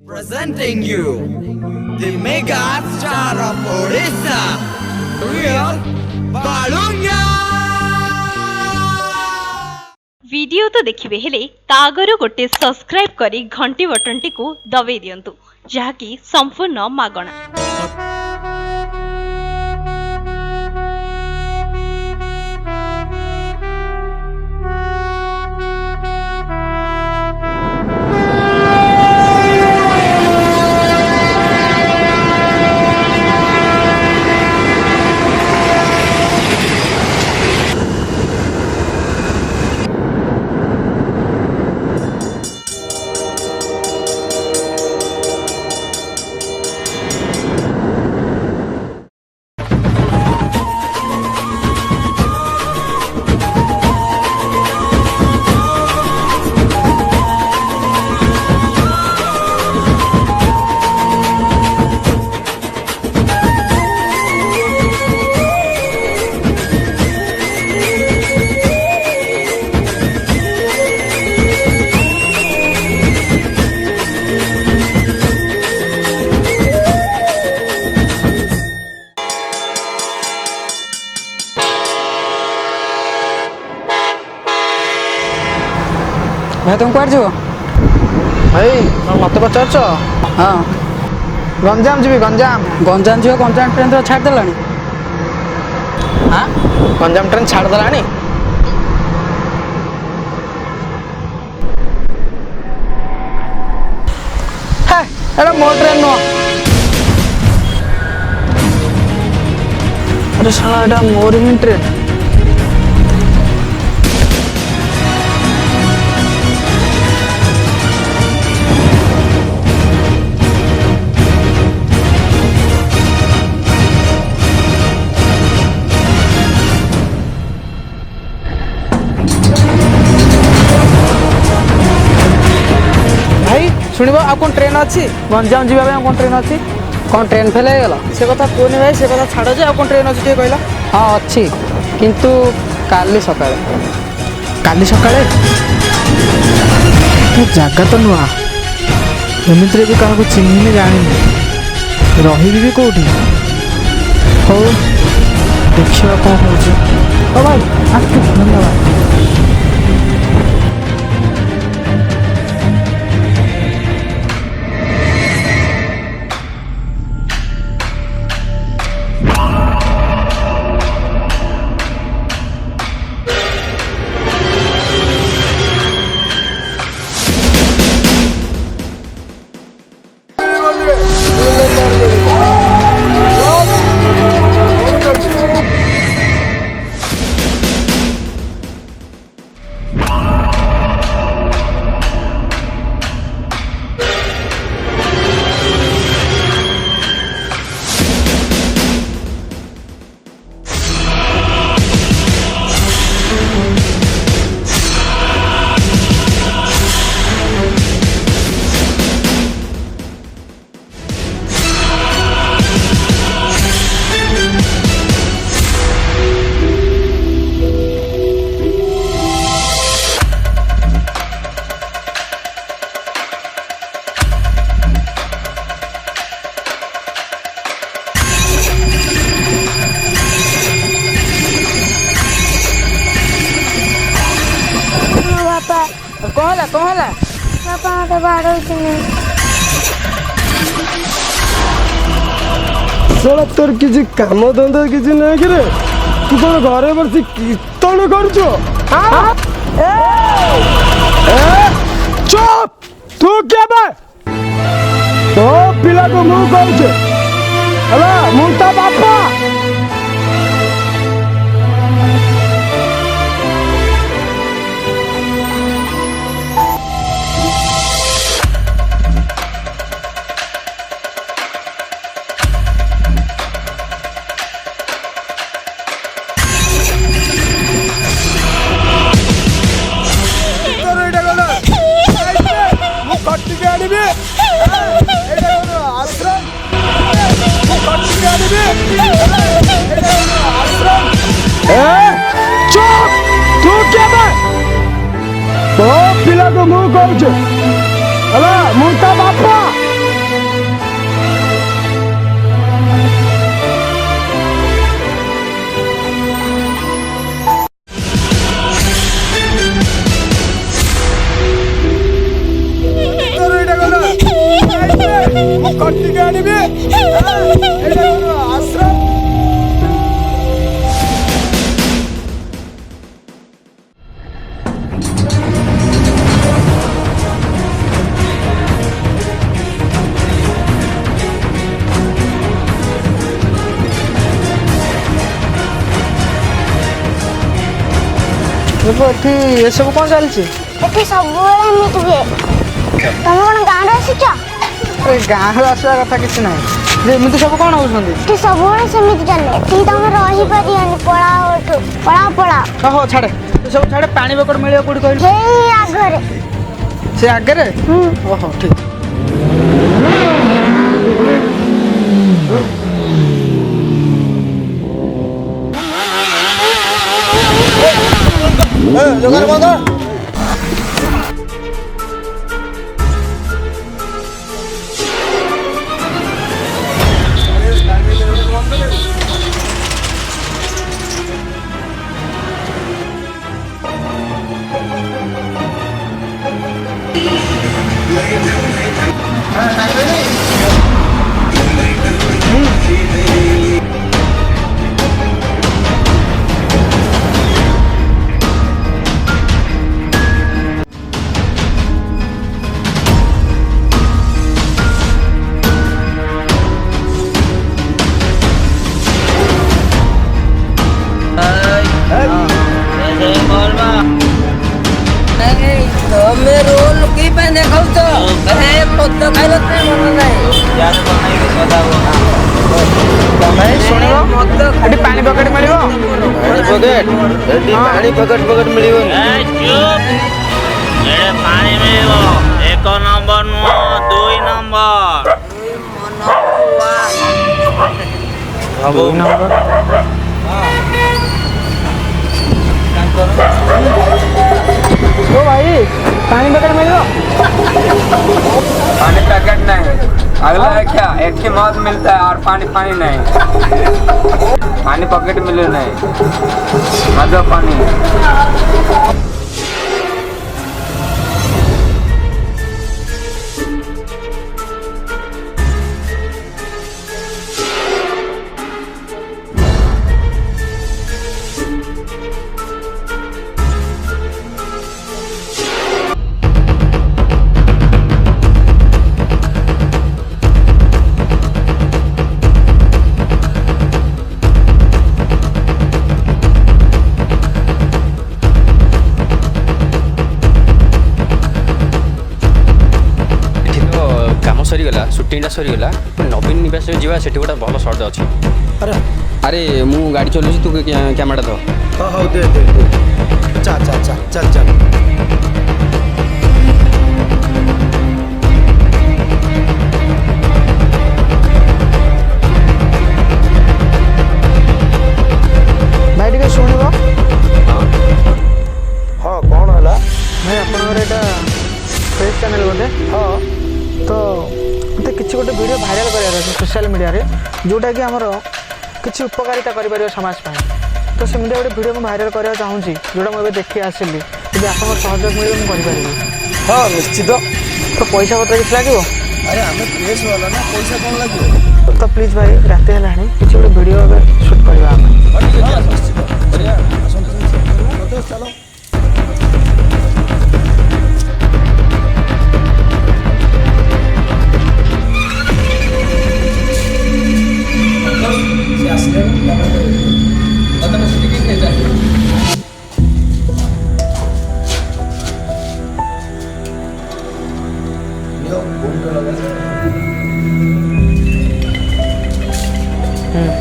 Presenting you the mega star of Odisha, real Balunga. Video तो देखिए हेले तागर गोटे सब्सक्राइब करी घंटी बटन टी को दबे दियंतु जहाँकि संपूर्ण मागणा। भाई तुम कुआर जीव भाई मत पचार हाँ गंजाम जी गंजाम गंजाम जीव गंजाम ट्रेन तो छाड़ देलानी हाँ गंजाम ट्रेन छाड़ देलानी अरे मोर ट्रेन नुह अरे साला एटा मोर ही ट्रेन शुणव आ कौन ट्रेन अच्छी गंजाम जावा कौन ट्रेन अच्छी कौन ट्रेन फेल हो गला से कथा कहनी भाई से कथा छाड़ जे आ कौन ट्रेन अच्छी कहला हाँ अच्छी किंतु काली सकाळे काली सकाळे जगह तो नुआ एमती भी क्या चिन्ह जानी रही कौटी हो देखा कौन हो भाई धन्यवाद कहला साला तोर किसी काम धंदा किसी नहीं कि तू कौन घरे बस कीर्तन कर चुप तू क्या बे तो पिला को मुँह कहूँ मुँह ता बापा चुप तू क्या बे पिला को मुँह कहूँ मुँह ता बापा ବଟିକି ଆଣିବି ଆଶ୍ରମ ଏଠି ଏସବୁ କ'ଣ ଚାଲିଛି? ଏଠି ସବୁବେଳେ ଏମିତି ହୁଏ। ତମେ କ'ଣ ଗାଁରେ ଆସିଛ? ଏ ଗାଁରୁ ଆସିବା କଥା କିଛି ନାହିଁ ଯେ ଏମିତି ସବୁ କ'ଣ ହେଉଛନ୍ତି? ଏଠି ସବୁବେଳେ ସେମିତି ଚାଲେ। ଏଠି ତମେ ରହିପାରିବନି। ପଳାଅ ଏଠୁ, ପଳାଅ ପଳାଅ। ହଉ ଛାଡ଼େ ଏସବୁ ଛାଡ଼େ। ପାଣି ବକେଟ ମିଳିବ କୋଉଠି କହିଲୁ? ହେଇ ଆଗରେ। ସେ ଆଗରେ? ଓହୋ ଠିକ୍। ଦୋକାନ ବନ୍ଦ। ତମେ ରୋଲ କି ପାଇଁ ଦେଖାଉଛ? ମଦ ଖାଇଲ ଶୁଣିବ ଏଠି ପାଣି ବକେଟ ମିଳିବ? ପାଣି ପକେଟ ମିଳିବନି। ପାଣି ମିଳିବ। 1 ନମ୍ବର ନୁହଁ 2 ନମ୍ବର। ओ भाई पानी बकेट मिलो? पानी पैकेट नहीं, अगला है क्या? एक ही मौत मिलता है और पानी नहीं। पानी पॉकेट मिले नहीं, मदो पानी। सरीगला सुटिंगटा सरीगला नवीन निवास जावा से गोटे भल सर्ट अच्छी। अरे मु गाड़ी चलाऊँ तू कैमेरा दो। हाँ दे दे चल चल चल चल चल। भाई टे शुणव। हाँ कौन है भाई आपंकर यहाँ फेस चैनल बोधे? हाँ तो मत कि गोटे वीडियो भाइराल करार सोशल मीडिया रे जोटा कि आमर किसी उपकारिता कर समाज पाए। तो सेमती गोटे वीडियो मुझे भाइराल कराया चाहूँगी जोटा मुझे देखी आसिली यदि आप सहयोग मिले मुझे कर। हाँ निश्चित। तो पैसा पत्र किसी लगे? अरे आम प्रेस वाला ना पैसा कौन लगे? तो प्लीज भाई रात है किसी गोटे वीडियो शूट करवा। चलो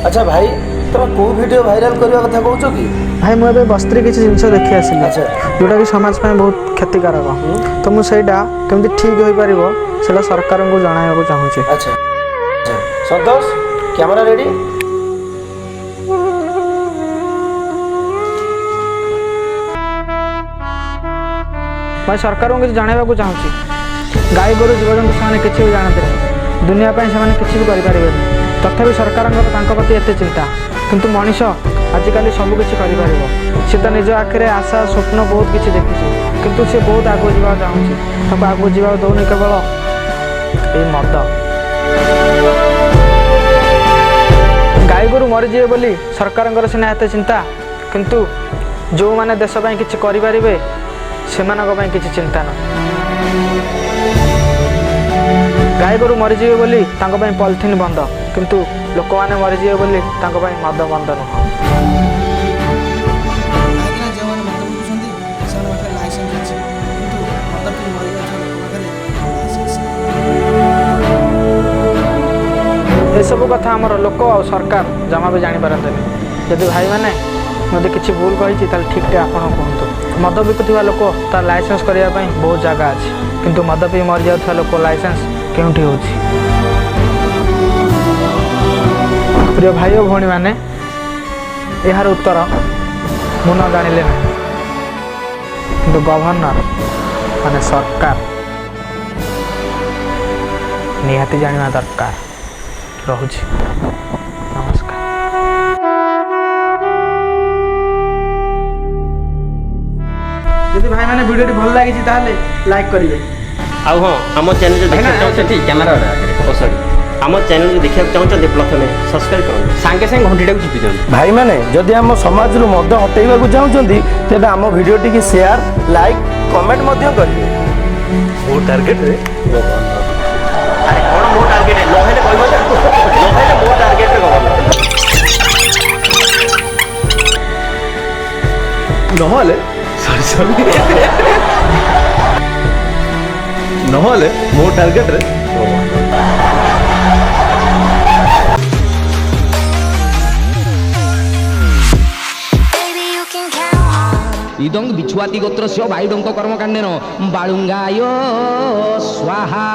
अच्छा भाई तुम को वीडियो भाइराल करने कथा कहूँ कि? भाई मुझे बस्ती किसी जिन देखी आसली जोटा कि समाज में बहुत क्षतिकारक। तो मुझे केमती ठीक हो पार से सरकार को जन चाहूँ। अच्छा संतोष कैमरा रेडी? मैं सरकार को किसी जानवा चाहूँ। गाई गोरु जीवजंतु से किसी भी जानते नहीं दुनिया से किसी भी करें तथापि सरकार प्रति एत चिंता किंतु मनीष आजिकल सबकिछ कर सी तो निज आखिरे आशा स्वप्न बहुत किसी देखी किंतु सी बहुत आगू जावा चाहूँ। आगू जावा दौनी केवल ये मद ଗାଈ ଗୋରୁ ମରିଯିବେ ବୋଲି ସରକାରଙ୍କର ସିନା ଏତେ ଚିନ୍ତା, କିନ୍ତୁ ଯେଉଁମାନେ ଦେଶ ପାଇଁ କିଛି କରିପାରିବେ ସେମାନଙ୍କ ପାଇଁ କିଛି ଚିନ୍ତା ନାହିଁ। ଗାଈ ଗୋରୁ ମରିଯିବେ ବୋଲି ତାଙ୍କ ପାଇଁ ପଲିଥିନ୍ ବନ୍ଦ, କିନ୍ତୁ ଲୋକମାନେ ମରିଯିବେ ବୋଲି ତାଙ୍କ ପାଇଁ ମଦ ବନ୍ଦ ନୁହଁ। ଯେଉଁମାନେ ମଦ ବିକୁଛନ୍ତି ସେମାନଙ୍କ ପାଖରେ ଲାଇସେନ୍ସ ଅଛି, କିନ୍ତୁ ମଦ ପିଇ ମରିଯାଉଥିବା ଲୋକ ପାଖରେ ଲାଇସେନ୍ସ ନାହିଁ। ଏସବୁ କଥା ଆମର ଲୋକ ଆଉ ସରକାର ଜମା ବି ଜାଣିପାରନ୍ତିନି। ଯଦି ଭାଇମାନେ ଯଦି କିଛି ଭୁଲ କହିଛି ତାହେଲେ ଠିକ୍ଟା ଆପଣ କୁହନ୍ତୁ। ମଦ ବିକୁଥିବା ଲୋକ ତାର ଲାଇସେନ୍ସ କରିବା ପାଇଁ ବହୁତ ଜାଗା ଅଛି, କିନ୍ତୁ ମଦ ପିଇ ମରିଯାଉଥିବା ଲୋକ ଲାଇସେନ୍ସ କେଉଁଠି ହେଉଛି? ପ୍ରିୟ ଭାଇ ଓ ଭଉଣୀମାନେ, ଏହାର ଉତ୍ତର ମୁଁ ନ ଜାଣିଲେ ନାହିଁ, କିନ୍ତୁ ଗଭର୍ଣ୍ଣର ମାନେ ସରକାର ନିହାତି ଜାଣିବା ଦରକାର। ରହୁଛି, ନମସ୍କାର। ଯଦି ଭାଇମାନେ ଭିଡ଼ିଓଟି ଭଲ ଲାଗିଛି ତାହେଲେ ଲାଇକ୍ କରିବେ। ଆଉ ହଁ, ଆମ ଚ୍ୟାନେଲ ଦେଖିବାକୁ ଚାହୁଁଛନ୍ତି କ୍ୟାମେରା ସରି ଆମ ଚ୍ୟାନେଲ ଦେଖିବାକୁ ଚାହୁଁଛନ୍ତି ପ୍ରଥମେ ସବସ୍କ୍ରାଇବ୍ କରନ୍ତୁ, ସାଙ୍ଗେ ସାଙ୍ଗେ ଘଣ୍ଟିଟାକୁ ଚିପି ଦିଅନ୍ତୁ। ଭାଇମାନେ ଯଦି ଆମ ସମାଜରୁ ମଦ ହଟେଇବାକୁ ଚାହୁଁଛନ୍ତି ତେବେ ଆମ ଭିଡ଼ିଓଟିକି ସେୟାର, ଲାଇକ୍, କମେଣ୍ଟ ମଧ୍ୟ କରିବେ। ମୋ ଟାର୍ଗେଟରେ ଆରେ କ'ଣ ମୋ ଟାର୍ଗେଟ ନହେଲେ କହିବ ଯେ ନହେଲେ ମୋ ଟାର୍ଗେଟରେ ଗଭର୍ଣ୍ଣର ନହେଲେ ନହେଲେ ମୋ ଟାର୍ଗେଟରେ इदं बिछुआती गोत्रस्य वायुडंक कर्मकाण्डेन बालुंगाय स्वाहा।